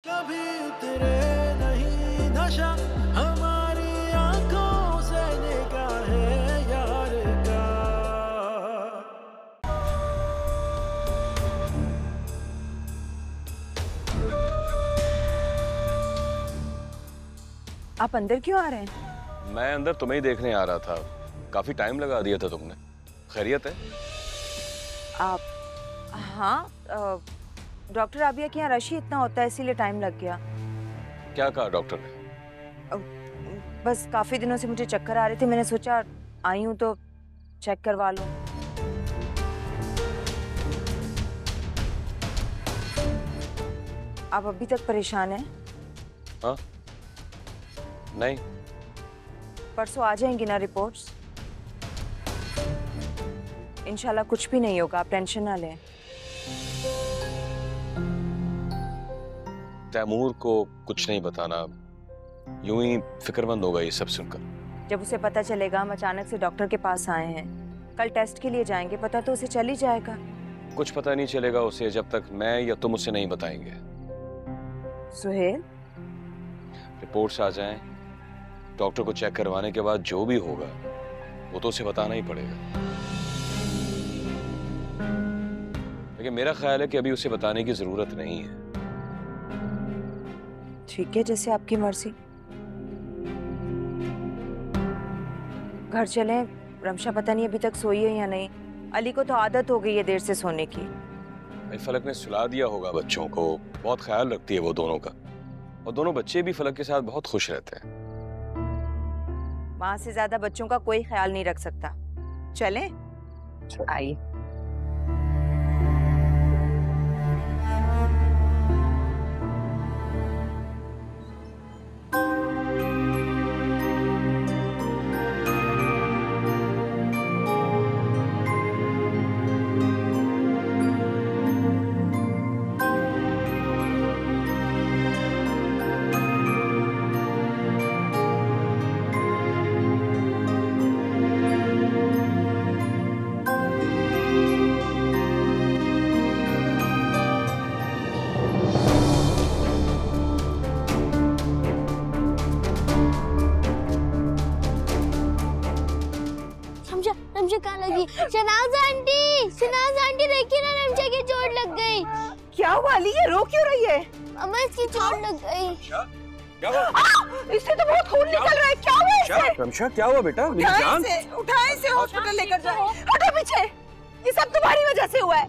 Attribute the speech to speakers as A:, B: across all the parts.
A: कभी उतरे नहीं नशा हमारी आंखों से निगाहें यार का।
B: आप अंदर क्यों आ रहे हैं?
C: मैं अंदर तुम्हें ही देखने आ रहा था। काफी टाइम लगा दिया था तुमने। खैरियत है?
B: आप हाँ, डॉक्टर आबिया के यहाँ रश ही इतना होता है इसीलिए टाइम लग गया।
C: क्या कहा डॉक्टर ने?
B: बस काफी दिनों से मुझे चक्कर आ रहे थे, मैंने सोचा आई हूँ तो चेक करवा लूं। आप अभी तक परेशान हैं?
C: हाँ? नहीं।
B: परसों आ जाएंगी ना रिपोर्ट्स? इंशाल्लाह कुछ भी नहीं होगा, आप टेंशन ना लें।
C: तैमूर को कुछ नहीं बताना, यूं ही फिक्रमंद होगा ये सब सुनकर।
B: जब उसे पता चलेगा हम अचानक से डॉक्टर के पास आए हैं, कल टेस्ट के लिए जाएंगे, पता तो उसे चल ही जाएगा।
C: कुछ पता नहीं चलेगा उसे जब तक मैं या तुम उसे नहीं बताएंगे।
B: सुहेल,
C: रिपोर्ट्स आ जाएं, डॉक्टर को चेक करवाने के बाद जो भी होगा वो तो उसे बताना ही पड़ेगा। लेकिन मेरा ख्याल है कि अभी उसे बताने की जरूरत नहीं है।
B: ठीक है, जैसे आपकी मर्जी। घर चलें, रमशा पता नहीं अभी तक सोई है या नहीं। अली को तो आदत हो गई है देर से सोने की।
C: फलक ने सुला दिया होगा बच्चों को, बहुत ख्याल रखती है वो दोनों का, और दोनों बच्चे भी फलक के साथ बहुत खुश रहते हैं।
B: माँ से ज्यादा बच्चों का कोई ख्याल नहीं रख सकता। चलें? आइए।
D: शनाज आंटी देखिए ना, रमशा की चोट लग गई।
B: क्या हुआ अली, ये रो क्यों रही है?
D: अम्मा इसकी चोट लग गई।
C: क्या हुआ?
B: इससे तो बहुत खून निकल रहा है, क्या हुआ इसे?
C: रमशा क्या हुआ बेटा? मेरी जान?
B: उठाए इसे हॉस्पिटल लेकर जाओ। हटो पीछे, ये सब तुम्हारी वजह से हुआ है।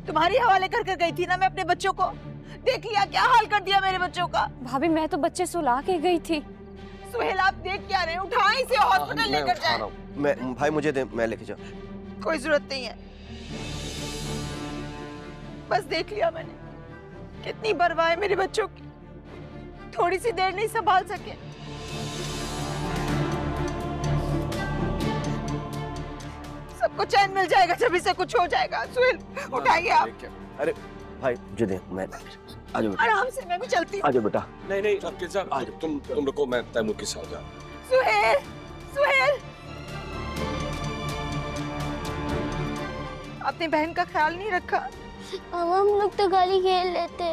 B: तुम्हारी हवाले कर गई थी ना मैं अपने बच्चों को, देख लिया क्या हाल कर दिया मेरे बच्चों का।
D: भाभी मैं तो बच्चे सुला के गई थी।
B: सुहेल आप देख क्या रहे हैं, उठाए इसे हॉस्पिटल लेकर जाए।
E: मैं भाई मुझे दे, मैं लेके जाऊं।
B: कोई जरूरत नहीं है, बस देख लिया मैंने कितनी परवाह है मेरे बच्चों की। थोड़ी सी देर नहीं संभाल सके। सबको चैन मिल जाएगा जब इसे कुछ हो जाएगा। सुहेल उठाइए आप।
E: अरे भाई मुझे दे, मैं आ जाओ।
B: आराम से, मैं भी चलती हूँ।
E: आ जाओ बेटा।
C: नहीं आपके साथ आ जाओ। तुम रुको, मैं तैमूर के साथ जाऊँ।
B: सुहेल, सुहेल, अपनी बहन का ख्याल नहीं रखा।
D: हम लोग तो गाली खेल लेते।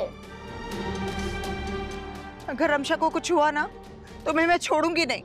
B: अगर रमशा को कुछ हुआ ना तो मैं छोड़ूंगी नहीं।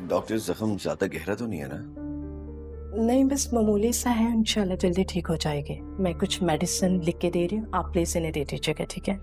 E: डॉक्टर जख्म ज्यादा गहरा तो नहीं है ना?
F: नहीं, बस मामूली सा है, इंशाल्लाह जल्दी ठीक हो जाएगी। मैं कुछ मेडिसिन लिख के दे रही हूँ, आप प्लीज इन्हें दे दीजिएगा, ठीक है?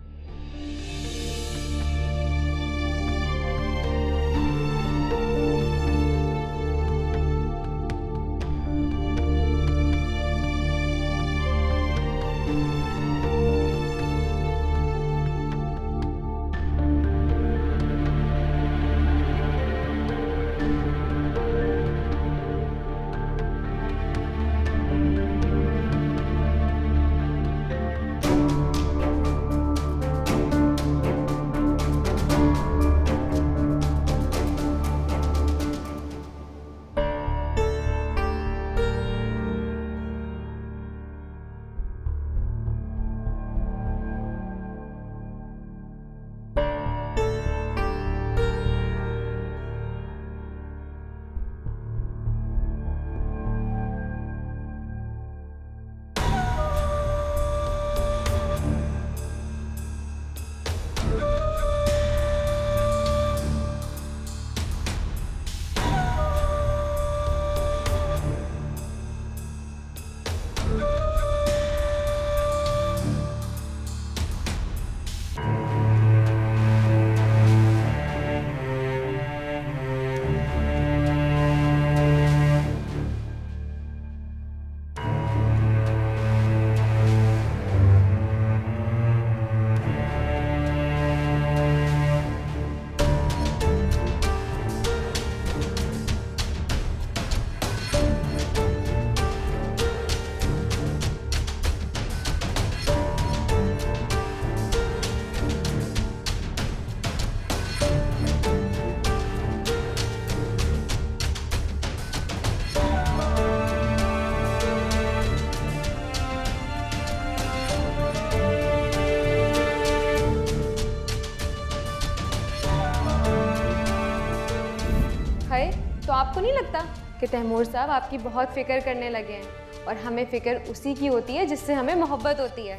G: आपको नहीं लगता कि तैमूर साहब आपकी बहुत फिक्र करने लगे हैं और हमें फिक्र उसी की होती है जिससे हमें मोहब्बत होती है।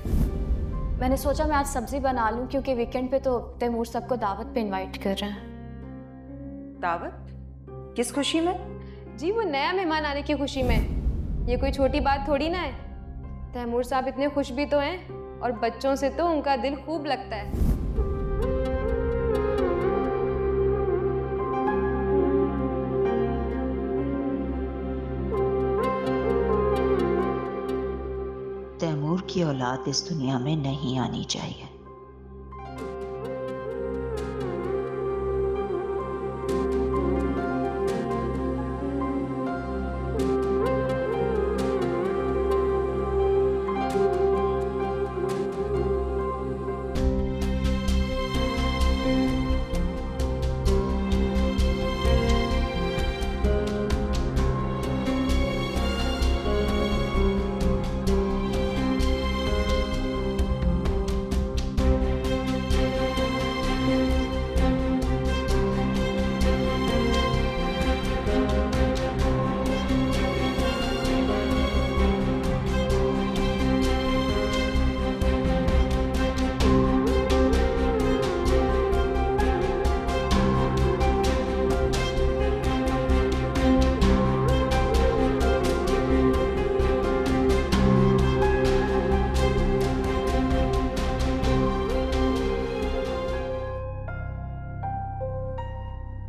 H: मैंने सोचा मैं आज सब्जी बना लूं क्योंकि वीकेंड पे तो तैमूर साहब को दावत पे इनवाइट कर रहे हैं।
B: दावत? किस खुशी में?
G: जी वो नया मेहमान आने की खुशी में। ये कोई छोटी बात थोड़ी ना है। तैमूर साहब इतने खुश भी तो हैं और बच्चों से तो उनका दिल खूब लगता है।
I: तैमूर की औलाद इस दुनिया में नहीं आनी चाहिए।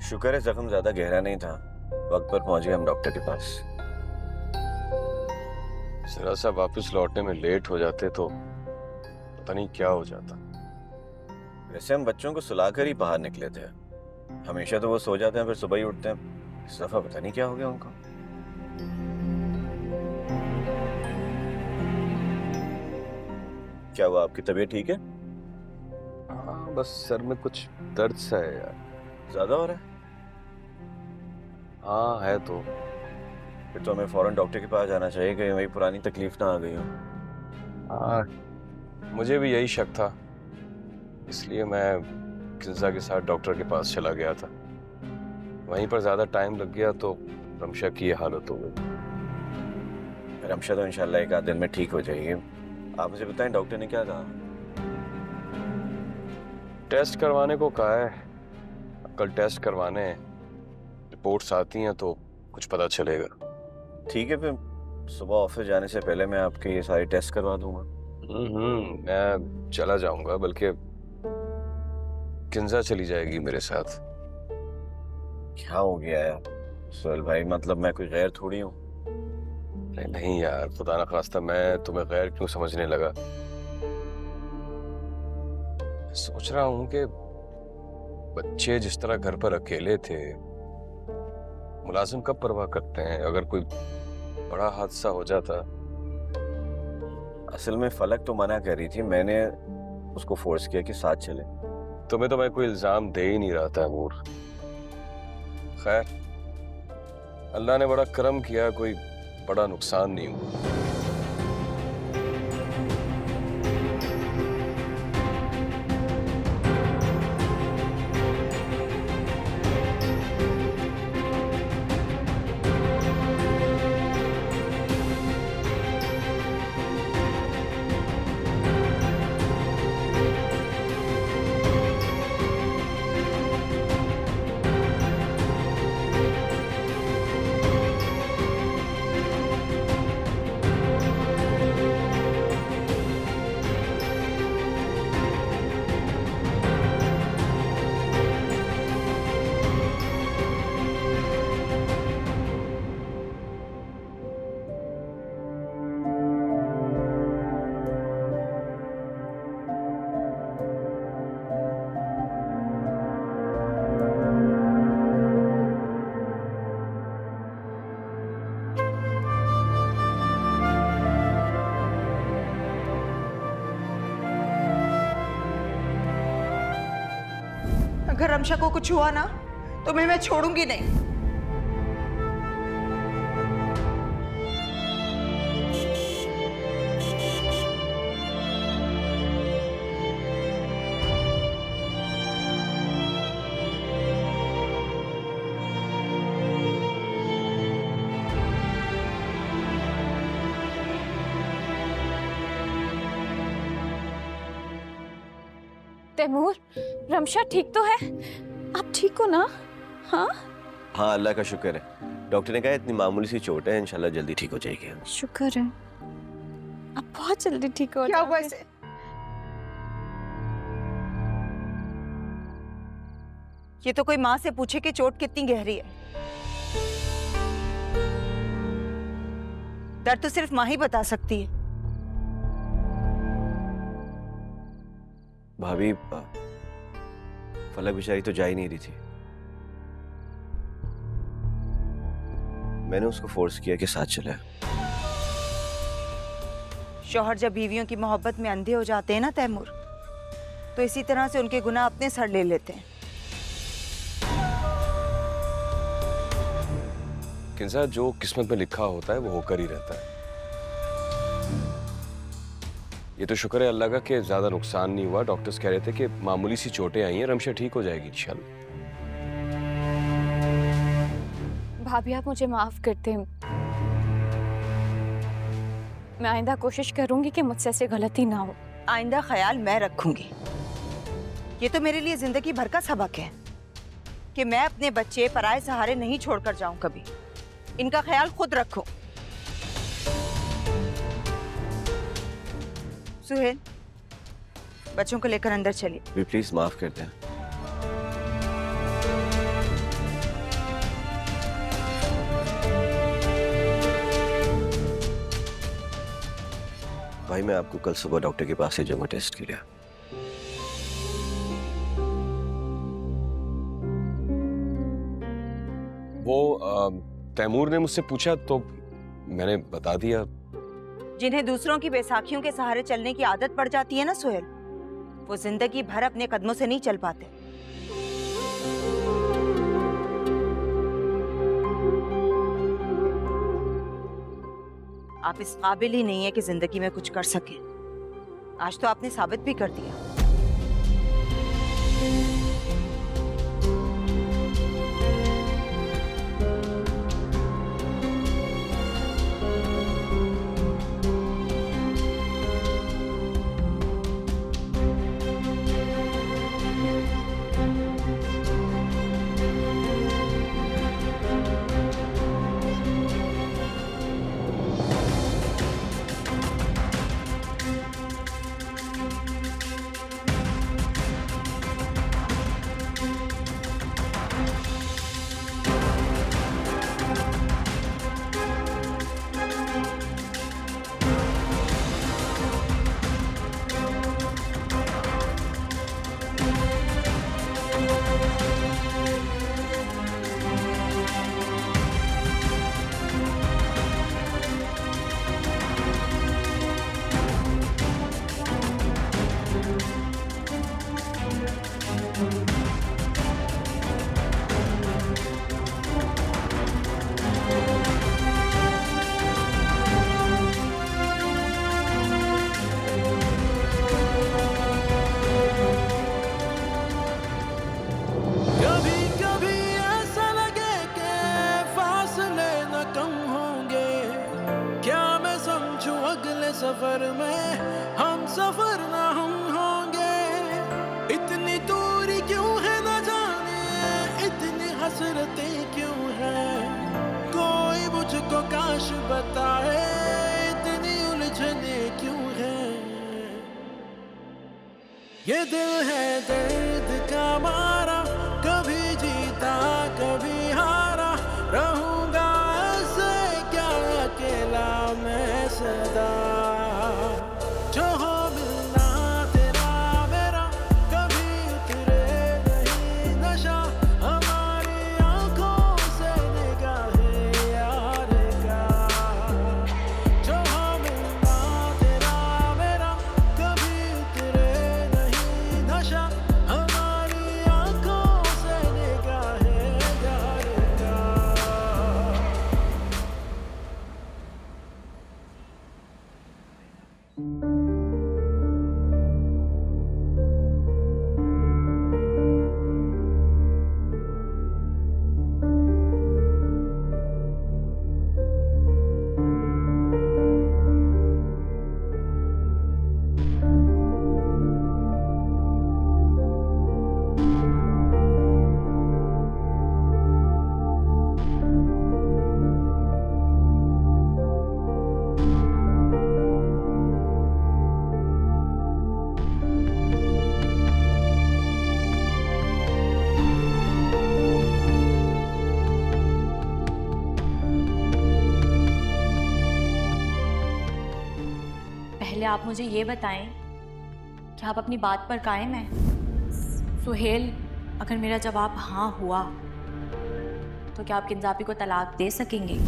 E: शुक्र है जख्म ज्यादा गहरा नहीं था, वक्त पर पहुंच गए हम डॉक्टर के पास।
C: जरा सा वापस लौटने में लेट हो जाते तो पता नहीं क्या हो जाता।
E: वैसे हम बच्चों को सुलाकर ही बाहर निकले थे। हमेशा तो वो सो जाते हैं फिर सुबह ही उठते हैं। इस दफा पता नहीं क्या हो गया उनको। क्या हुआ, आपकी तबीयत ठीक है?
C: हाँ बस सर में कुछ दर्द सा है यार।
E: ज्यादा हो रहा है?
C: हाँ है तो।
E: फिर तो हमें फौरन डॉक्टर के पास जाना चाहिए, कहीं वही पुरानी तकलीफ ना आ गई हो।
C: हाँ मुझे भी यही शक था, इसलिए मैं किंजा के साथ डॉक्टर के पास चला गया था। वहीं पर ज्यादा टाइम लग गया तो रमशा की ये हालत हो गई।
E: रमशा तो इंशाल्लाह एक आध दिन में ठीक हो जाएगी। आप मुझे बताएं डॉक्टर ने क्या कहा?
C: टेस्ट करवाने को कहा है, कल टेस्ट करवाने हैं। रिपोर्ट्स आती हैं तो कुछ पता चलेगा।
E: ठीक है, फिर सुबह ऑफिस जाने से पहले मैं आपके ये सारे टेस्ट करवा दूंगा।
C: मैं चला जाऊंगा, बल्कि किंजा चली जाएगी मेरे साथ।
E: क्या हो गया है सोहेल भाई, मतलब मैं कोई गैर थोड़ी हूँ।
C: नहीं यार, खुदा ना खास्ता मैं तुम्हें गैर क्यों समझने लगा। सोच रहा हूँ कि बच्चे जिस तरह घर पर अकेले थे, मुलाजिम कब परवाह करते हैं अगर कोई बड़ा हादसा हो जाता।
E: असल में फलक तो मना कर रही थी, मैंने उसको फोर्स किया कि साथ चले।
C: तुम्हें तो मैं कोई इल्जाम दे ही नहीं रहा था तैमूर। खैर अल्लाह ने बड़ा करम किया, कोई बड़ा नुकसान नहीं हुआ।
B: अगर रमशा को कुछ हुआ ना तो मैं छोड़ूंगी नहीं।
H: तैमूर, रमशा ठीक तो है? आप ठीक हो ना? हाँ
E: हाँ, अल्लाह का शुक्र है। डॉक्टर ने कहा इतनी मामूली सी चोट है, इंशाल्लाह जल्दी ठीक हो जाएगी।
H: शुक्र है, अब बहुत जल्दी ठीक हो।
B: क्या हुआ इसे? ये तो कोई माँ से पूछे कि चोट कितनी गहरी है। दर्द तो सिर्फ माँ ही बता सकती है।
E: भाभी, फलक बेचारी तो जा ही नहीं रही थी। मैंने उसको फोर्स किया कि साथ चले।
B: शौहर जब बीवियों की मोहब्बत में अंधे हो जाते हैं ना तैमूर, तो इसी तरह से उनके गुनाह अपने सर ले लेते हैं।
C: किंजा, जो किस्मत में लिखा होता है वो होकर ही रहता है। ये तो शुक्र है अल्लाह का कि ज्यादा नुकसान नहीं हुआ। डॉक्टर्स कह रहे थे कि मामूली सी चोटें आई हैं, रमशा ठीक हो जाएगी इंशाल्लाह।
H: भाभी, आप मुझे माफ करते हैं। मैं आइंदा कोशिश करूंगी कि मुझसे ऐसे गलती ना हो।
B: आइंदा ख्याल मैं रखूंगी। ये तो मेरे लिए जिंदगी भर का सबक है कि मैं अपने बच्चे पराये सहारे नहीं छोड़कर जाऊं कभी। इनका ख्याल खुद रखो। सुहेल, बच्चों को लेकर अंदर चलिए।
E: प्लीज माफ कर दें। भाई, मैं आपको कल सुबह डॉक्टर के पास से जाऊंगा टेस्ट के लिए।
C: वो तैमूर ने मुझसे पूछा तो मैंने बता दिया।
B: जिन्हें दूसरों की बैसाखियों के सहारे चलने की आदत पड़ जाती है ना सुहेल, वो जिंदगी भर अपने कदमों से नहीं चल पाते। आप इस काबिल ही नहीं है कि जिंदगी में कुछ कर सके। आज तो आपने साबित भी कर दिया।
A: सफर में हम सफर ना हम होंगे। इतनी दूरी क्यों है न जाने, इतनी हसरतें क्यों है। कोई मुझको काश बताए, इतनी उलझने क्यों है। ये दिल है दर्द का मारा, कभी जीता कभी हारा। रहूंगा ऐसे क्या अकेला मैं सदा। जो हो मिलना तेरा मेरा, कभी उतरे नहीं नशा। हमारी आंखों से निगाहे यार का। जो हो मिलना तेरा मेरा, कभी उतरे नहीं नशा। हमारी आंखों से निगाहे यार
H: आप मुझे ये बताएं कि आप अपनी बात पर कायम हैं? सुहेल, अगर मेरा जवाब हाँ हुआ तो क्या आप किंजाबी को तलाक दे सकेंगे?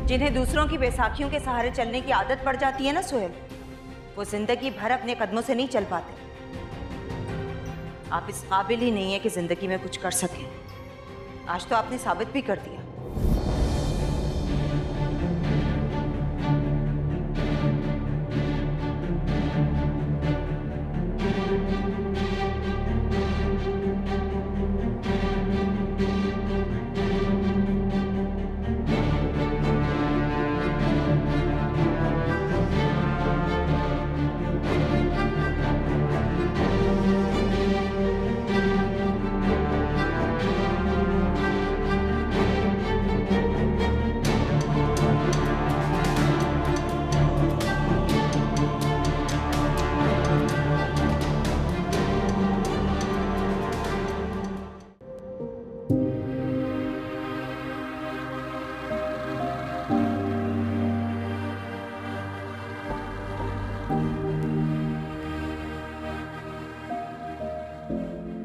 B: जिन्हें दूसरों की बैसाखियों के सहारे चलने की आदत पड़ जाती है ना सुहेल, वो जिंदगी भर अपने कदमों से नहीं चल पाते। आप इस काबिल ही नहीं है कि जिंदगी में कुछ कर सकें। आज तो आपने साबित भी कर दिया।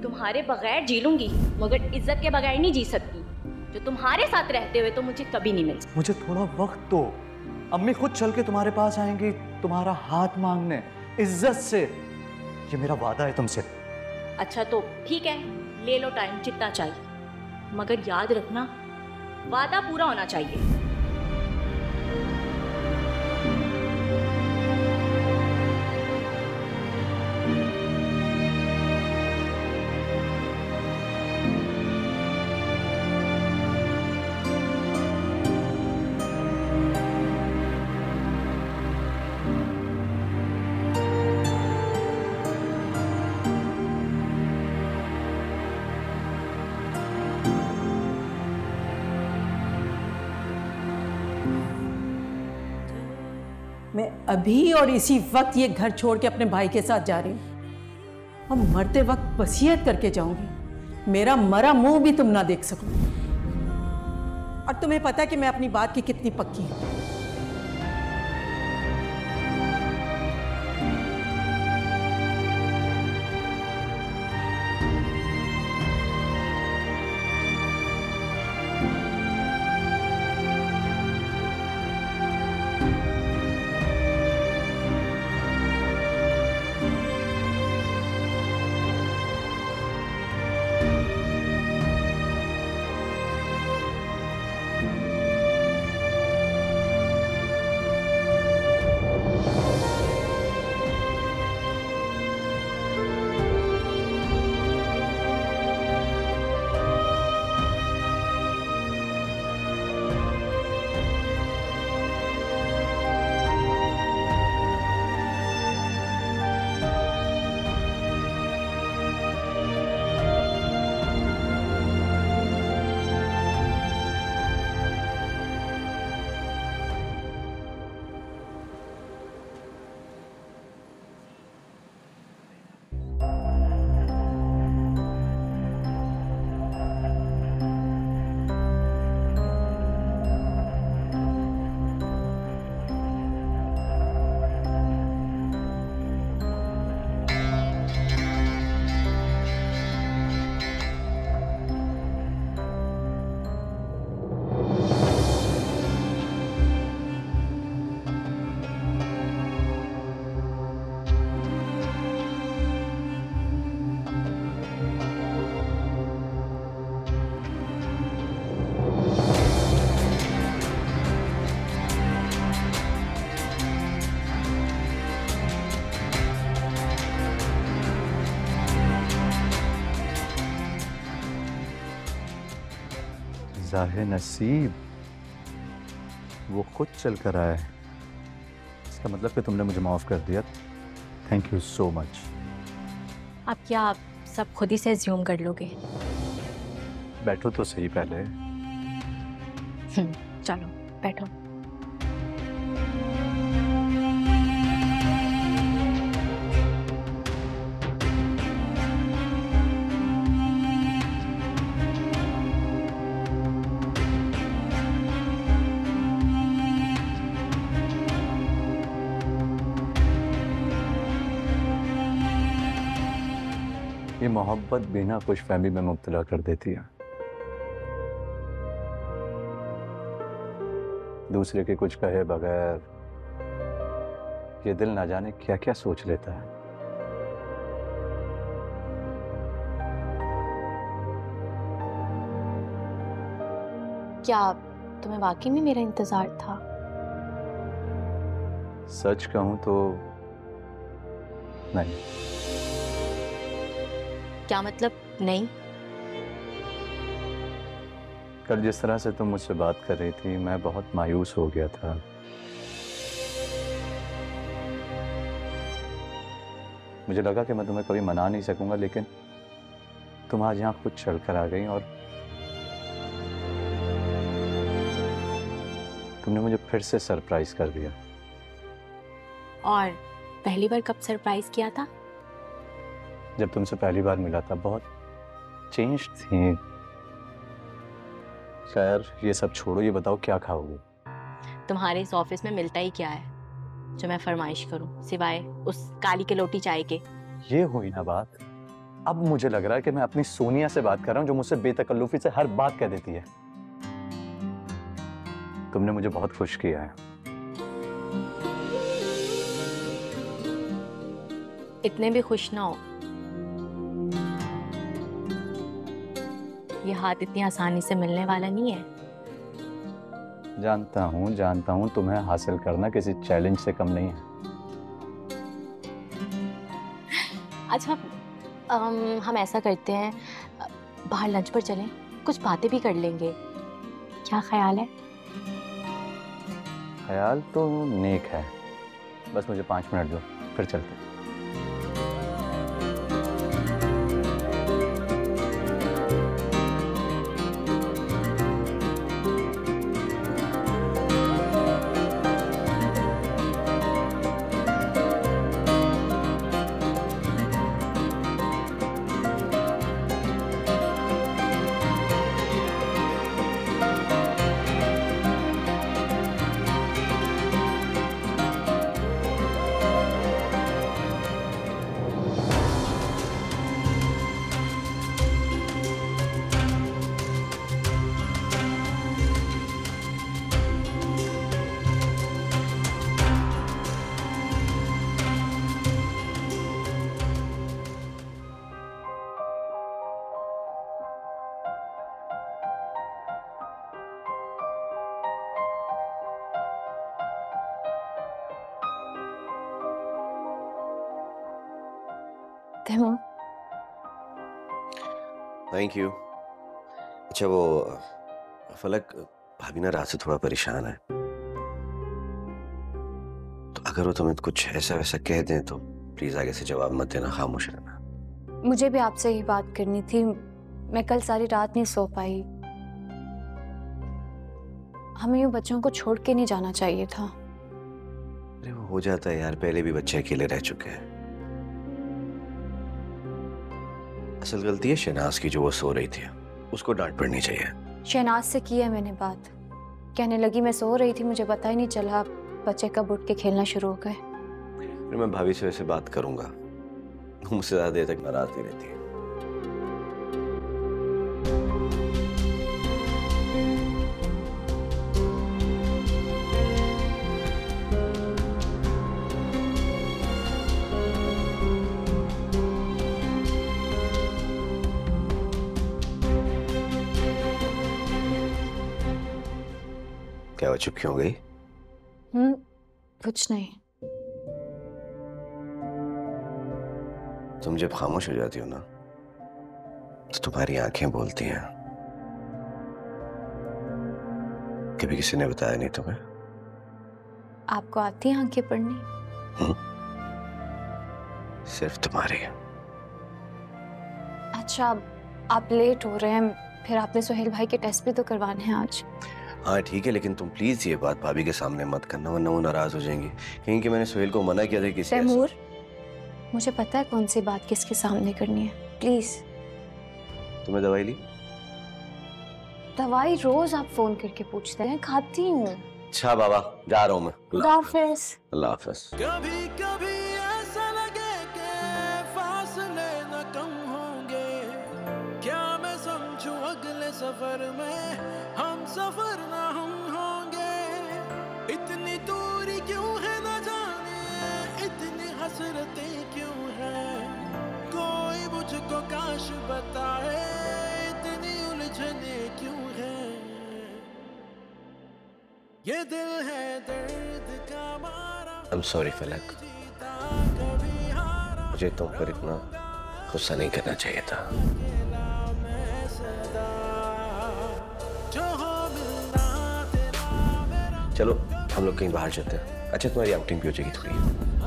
H: तुम्हारे बगैर जी लूंगी, मगर इज्जत के बगैर नहीं जी सकती। जो तुम्हारे साथ रहते हुए तो मुझे कभी नहीं मिल सकती।
J: मुझे थोड़ा वक्त दो, अम्मी खुद चल के तुम्हारे पास आएंगी तुम्हारा हाथ मांगने, इज्जत से। ये मेरा वादा है तुमसे।
H: अच्छा तो ठीक है, ले लो टाइम जितना चाहिए, मगर याद रखना वादा पूरा होना चाहिए।
F: मैं अभी और इसी वक्त ये घर छोड़ के अपने भाई के साथ जा रही हूँ। अब मरते वक्त वसीयत करके जाऊंगी, मेरा मरा मुंह भी तुम ना देख सको। और तुम्हें पता है कि मैं अपनी बात की कितनी पक्की हूँ।
J: कज़ाए नसीब, वो खुद चल कर आया है। इसका मतलब कि तुमने मुझे माफ कर दिया। Thank you so much.
H: अब क्या आप सब खुद ही से एज्यूम कर लोगे?
J: बैठो तो सही पहले।
H: चलो बैठो।
J: ये मोहब्बत बिना खुशफहमी में मुब्तला कर देती है। दूसरे के कुछ कहे बगैर ये दिल ना जाने क्या क्या सोच लेता है।
H: क्या तुम्हें वाकई में मेरा इंतजार था?
J: सच कहूं तो नहीं।
H: क्या मतलब नहीं?
J: कल जिस तरह से तुम मुझसे बात कर रही थी, मैं बहुत मायूस हो गया था। मुझे लगा कि मैं तुम्हें कभी मना नहीं सकूंगा, लेकिन तुम आज यहाँ खुद चल कर आ गई और तुमने मुझे फिर से सरप्राइज कर दिया।
H: और पहली बार कब सरप्राइज किया था?
J: जब तुमसे पहली बार मिला था, बहुत चेंज थी। खैर ये सब छोड़ो, ये बताओ क्या खाओगे?
H: तुम्हारे इस ऑफिस में मिलता ही क्या है जो मैं फरमाइश करूं, सिवाय उस काली के लोटी चाय के?
J: ये हुई ना बात। अब मुझे लग रहा है कि मैं अपनी सोनिया से बात कर रहा हूं, जो मुझसे बेतकल्लुफी से हर बात कह देती है। तुमने मुझे बहुत खुश किया है।
H: इतने भी खुश ना हो। ये हाथ इतनी आसानी से मिलने वाला नहीं है।
J: जानता हूं तुम्हें हासिल करना किसी चैलेंज से कम नहीं है।
H: अच्छा हम ऐसा करते हैं, बाहर लंच पर चलें, कुछ बातें भी कर लेंगे। क्या ख्याल है?
J: ख्याल तो नेक है, बस मुझे 5 मिनट दो, फिर चलते हैं।
E: Thank you. अच्छा वो फलक, भाभी ना रात से थोड़ा परेशान है, तो अगर वो तुम्हें कुछ ऐसा वैसा कह दें तो प्लीज आगे से जवाब मत देना, खामोश रहना।
K: मुझे भी आपसे ही बात करनी थी। मैं कल सारी रात नहीं सो पाई। हमें यूं बच्चों को छोड़ के नहीं जाना चाहिए था।
E: अरे वो हो जाता है यार, पहले भी बच्चे अकेले रह चुके हैं। असल गलती है शहनाज की, जो वो सो रही थी, उसको डांट पड़नी चाहिए।
K: शहनाज से की है मैंने बात, कहने लगी मैं सो रही थी, मुझे पता ही नहीं चला, बच्चे कब उठ के खेलना शुरू हो गए।
E: फिर मैं भाभी से वैसे बात करूंगा, मुझसे ज्यादा देर तक नाराज नहीं रहती है। क्या वो चुप क्यों हो गई?
K: कुछ नहीं।
E: तुम जब खामोश हो जाती हो ना, तो तुम्हारी आंखें बोलती हैं। कभी किसी ने बताया नहीं तुम्हें?
K: आपको आती है आंखें पढ़नी?
E: सिर्फ तुम्हारी।
K: अच्छा, आप लेट हो रहे हैं, फिर आपने सुहेल भाई के टेस्ट भी तो करवाने हैं आज।
E: हाँ ठीक है, लेकिन तुम प्लीज ये बात भाभी के सामने मत करना, वरना वो नाराज हो जाएंगी। कहीं कि मैंने सुहेल को मना किया था किसी।
K: तैमूर, मुझे पता है कौन सी बात किसके सामने करनी है, प्लीज।
E: तुमने दवाई ली?
K: दवाई रोज आप फोन करके पूछते हैं, खाती हूँ।
E: अच्छा बाबा, जा रहा हूँ मैं।
K: अल्लाह हाफिज।
E: अल्लाह हाफिज।
A: कभी कभी ऐसा लगे कि फासले न कम होंगे, क्या मैं समझूं अगले सफर में हम सफर न हम होंगे। इतनी दूरी क्यों है न जाने, इतनी हसरतें क्यों है, कोई मुझको काश बताए इतनी उलझने क्यों है। ये दिल है दर्द का मारा।
E: I'm sorry फलक, मुझे तुम पर इतना गुस्सा नहीं करना चाहिए था। चलो हम लोग कहीं बाहर चलते हैं। अच्छा तुम्हारी आउटिंग भी हो जाएगी थोड़ी।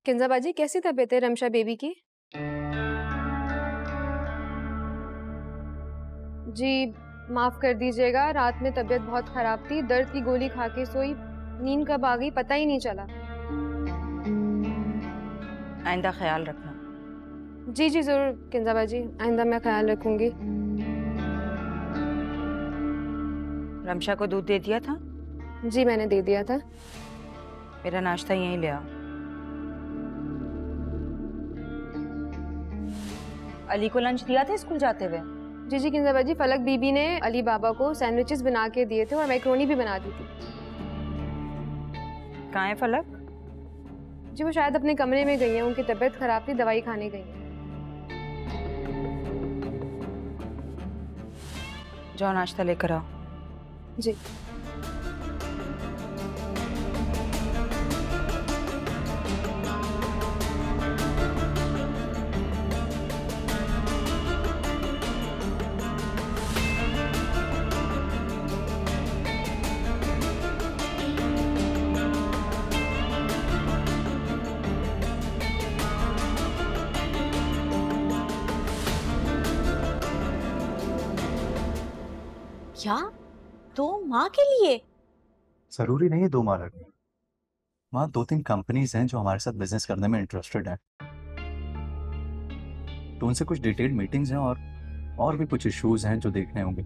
G: किंजा बाजी, कैसी तबीयत है रमशा बेबी की? जी माफ कर दीजिएगा, रात में तबीयत बहुत खराब थी, दर्द की गोली खा के सोई, नींद कब आ गई पता ही नहीं चला।
B: आइंदा ख्याल रखना।
G: जी जी जरूर किंजा बाजी, आइंदा मैं ख्याल रखूंगी।
B: रमशा को दूध दे दिया था?
G: जी मैंने दे दिया था।
B: मेरा नाश्ता यहीं ले आओ। अली को लंच दिया था स्कूल जाते हुए?
G: जी जी किंजा बाजी, फलक बीबी ने अली बाबा को सैंडविचेस बना के दिए थे और मैक्रोनी भी बना दी थी।
B: कहाँ है फलक?
G: जी वो शायद अपने कमरे में गई हैं, उनकी तबीयत खराब थी, दवाई खाने गई हैं।
B: जाओ नाश्ता लेकर आओ।
G: जी
H: क्या? तो माँ के लिए?
J: जरूरी नहीं है 2 माह रखनी। वहाँ 2-3 कंपनीज हैं जो हमारे साथ बिजनेस करने में इंटरेस्टेड हैं, तो उनसे कुछ डिटेल्ड मीटिंग्स हैं और भी कुछ इश्यूज हैं जो देखने होंगे।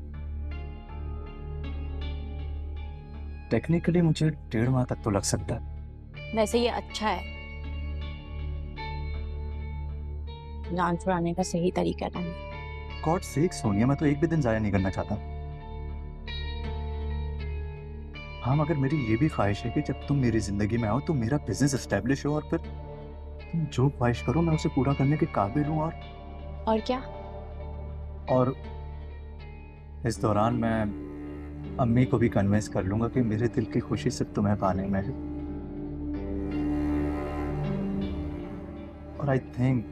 J: टेक्निकली मुझे 1.5 माह तक तो लग सकता है।
H: वैसे ये अच्छा है, जान छुड़ाने का सही तरीका नहीं।
J: गॉड सेक सोनिया, मैं तो एक भी दिन जाया नहीं करना चाहता। हाँ मगर मेरी ये भी ख्वाहिश है कि जब तुम मेरी जिंदगी में आओ तो मेरा बिजनेस एस्टेब्लिश हो और फिर तुम जो ख्वाहिश करो मैं उसे पूरा करने के काबिल हूँ।
H: और क्या?
J: और इस दौरान मैं अम्मी को भी कन्विंस कर लूंगा कि मेरे दिल की खुशी सिर्फ तुम्हें पाने में है। और आई थिंक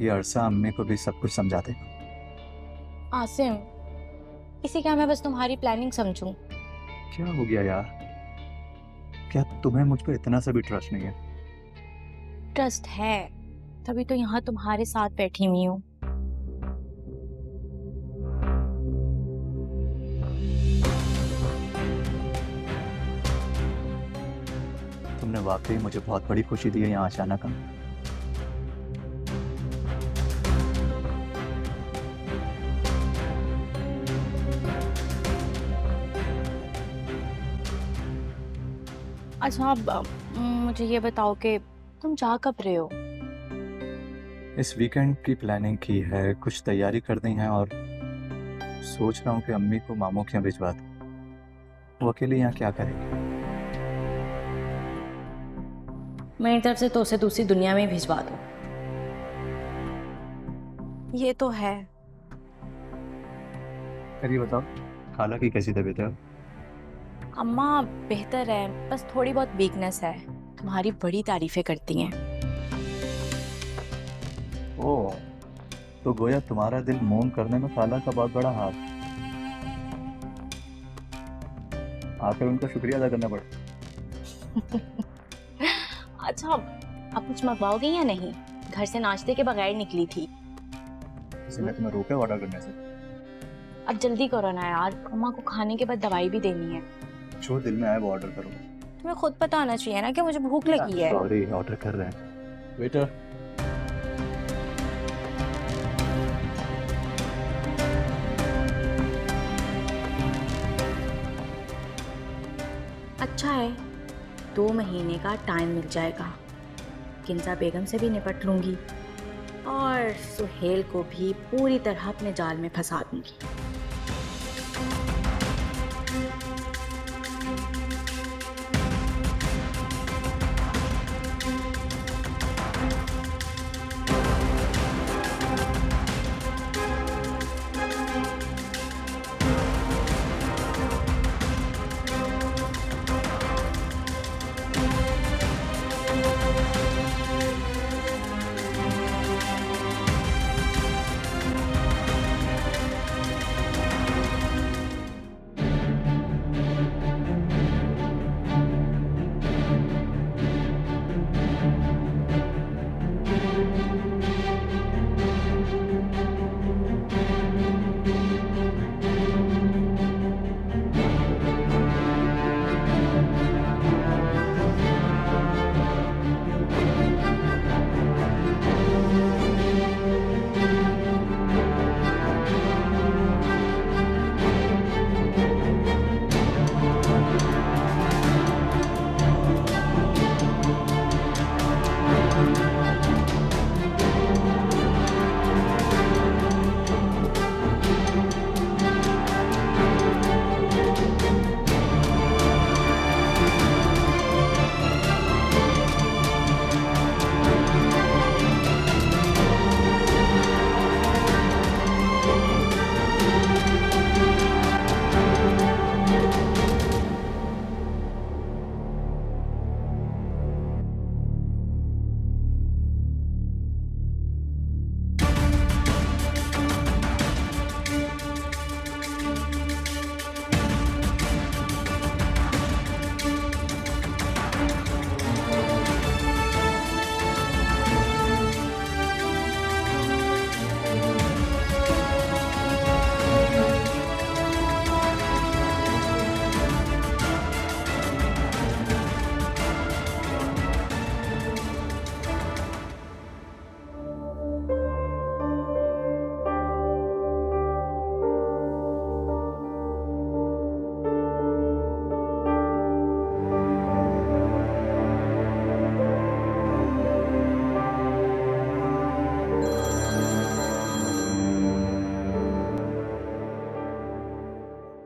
J: ये अरसा अम्मी को भी सब कुछ समझा देगा।
H: आसिम, इसी क्या मैं बस तुम्हारी प्लानिंग समझूं?
J: क्या हो गया यार? क्या तुम्हें मुझ पर इतना सा भी ट्रस्ट नहीं है?
H: ट्रस्ट है, तभी तो यहाँ तुम्हारे साथ बैठी हुई हूँ।
J: तुमने वाकई मुझे बहुत बड़ी खुशी दी है यहाँ अचानक।
H: अच्छा मुझे ये बताओ कि तुम जा कब रहे हो?
J: इस वीकेंड की प्लानिंग की है, कुछ तैयारी करनी है और सोच रहा हूँ कि अम्मी को मामू के यहाँ भिजवा दूँ। वो अकेले यहाँ क्या करेंगे?
H: मेरी तरफ से तो उसे दूसरी दुनिया में ही भिजवा दो।
B: ये तो है।
J: फिर ये बताओ, खाला की कैसी तबीयत है?
H: अम्मा बेहतर है, बस थोड़ी बहुत वीकनेस है। तुम्हारी बड़ी तारीफें करती हैं।
J: ओह, तो गोया तुम्हारा दिल मोम करने में खाला का बहुत बड़ा हाथ। आकर उनका शुक्रिया अदा करना पड़ा।
H: अच्छा अब कुछ मंगवाओगे या नहीं? घर से नाश्ते के बगैर निकली थी।
J: इसलिए तुम्हें रोके ऑर्डर करने से।
H: अब जल्दी करो ना यार, अम्मा को खाने के बाद दवाई भी देनी है।
J: जो दिल में आए वो ऑर्डर करो।
H: तुम्हें खुद पता होना चाहिए ना कि मुझे भूख लगी है।
J: सॉरी, ऑर्डर कर रहे हैं। वेटर।
H: अच्छा है, 2 महीने का टाइम मिल जाएगा। किंजा बेगम से भी निपट लूंगी और सुहेल को भी पूरी तरह अपने जाल में फंसा दूंगी।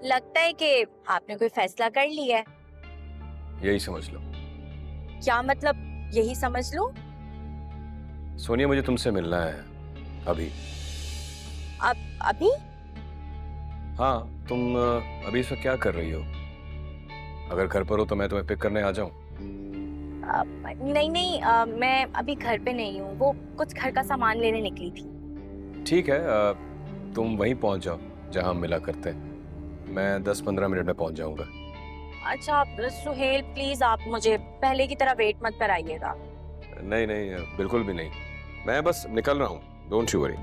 H: लगता है कि आपने कोई फैसला कर लिया है।
C: यही समझ लो।
H: क्या मतलब यही समझ लो?
C: सोनिया, मुझे तुमसे मिलना है अभी।
H: अभी?
C: हाँ, तुम अभी इस वक्त क्या कर रही हो? अगर घर पर हो तो मैं तुम्हें पिक करने आ जाऊं?
H: नहीं, मैं अभी घर पे नहीं हूँ, वो कुछ घर का सामान लेने निकली थी।
C: ठीक है, तुम वहीं पहुंच जाओ जहां हम मिला करते हैं। मैं 10-15 मिनट में पहुंच जाऊंगा।
H: अच्छा सुहेल, प्लीज आप मुझे पहले की तरह वेट मत कराइएगा।
C: नहीं, बिल्कुल भी नहीं। मैं बस निकल रहा हूँ, डोंट यू वरी।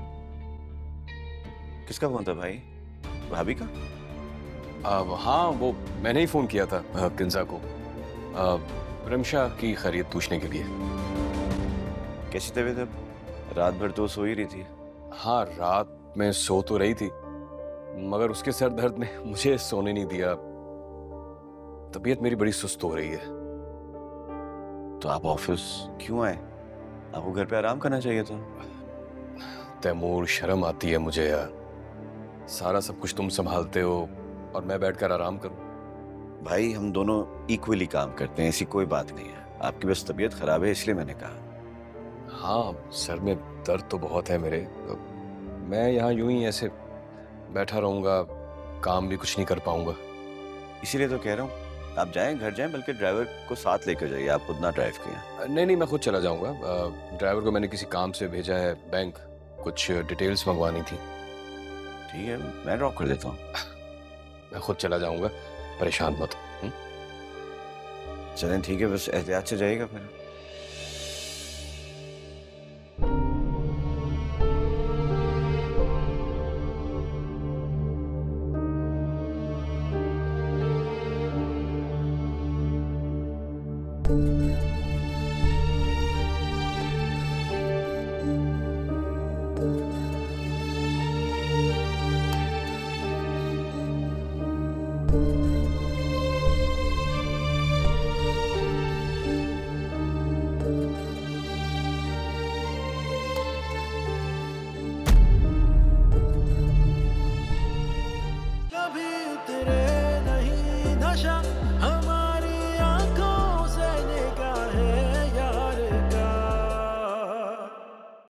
E: किसका फोन था भाई? भाभी का?
C: हाँ, वो मैंने ही फोन किया था किंजा को, रमशा की खैरियत पूछने के लिए।
E: कैसी तबीयत है? रात भर तो सो ही रही थी।
C: हाँ, रात में सो तो रही थी, मगर उसके सर दर्द ने मुझे सोने नहीं दिया। तबीयत मेरी बड़ी सुस्त हो रही है।
E: तो आप ऑफिस क्यों आए? आपको घर पे आराम करना चाहिए था।
C: तैमूर, शर्म आती है मुझे यार। सारा सब कुछ तुम संभालते हो और मैं बैठकर आराम करूं।
E: भाई हम दोनों इक्वली काम करते हैं, ऐसी कोई बात नहीं है। आपकी बस तबीयत खराब है इसलिए मैंने कहा।
C: हाँ, सर में दर्द तो बहुत है मेरे। मैं यहाँ यूं ही ऐसे बैठा रहूंगा, काम भी कुछ नहीं कर पाऊंगा।
E: इसीलिए तो कह रहा हूँ आप जाएं, घर जाएं, बल्कि ड्राइवर को साथ लेकर जाइए। आप खुद ना ड्राइव किया।
C: नहीं, मैं खुद चला जाऊंगा। ड्राइवर को मैंने किसी काम से भेजा है बैंक, कुछ डिटेल्स मंगवानी थी।
E: ठीक है, मैं ड्रॉप कर देता हूँ।
C: मैं खुद चला जाऊंगा, परेशान मत।
E: चलें ठीक है, बस एहतियात से जाइएगा फिर।